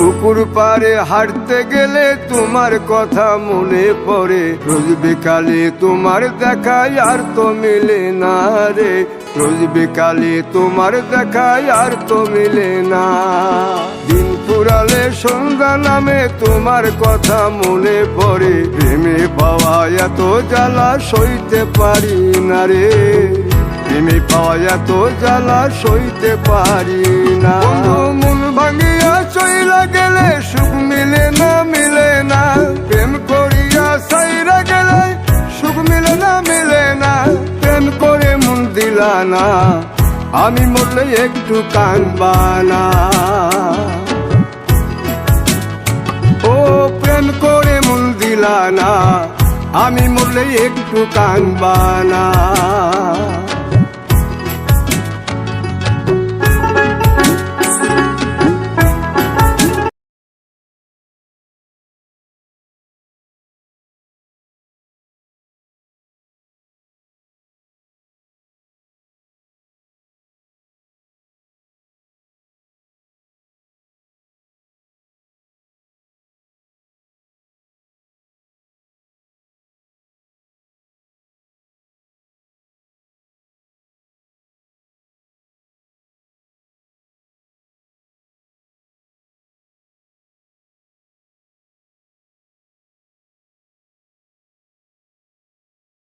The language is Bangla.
পুকুর পাড়ে হাঁটতে গেলে তোমার কথা মনে পড়ে, রোজ বিকালে তোমার দেখায় আর তো মিলে না রে, রোজ বিকালে তোমার দেখায় আর তো মিলে না। দিন ফুরালে সন্ধ্যা নামে তোমার কথা মনে পড়ে, প্রেমে পাওয়া এত জ্বালা সইতে পারি না রে, প্রেমে পাওয়া এত জ্বালা সইতে পারি না। মন ভাঙিয়া চইলা গেলে সুখ মিলে না, মিলে না, প্রেম করিয়া সাইরা গেলে সুখ মিলে না, মিলে না, প্রেম করে মন দিলা না, আমি মরলে একটু কাঁদবা না। ও প্রেম করে মন দিলা না, আমি মরলে একটু কাঁদবা না।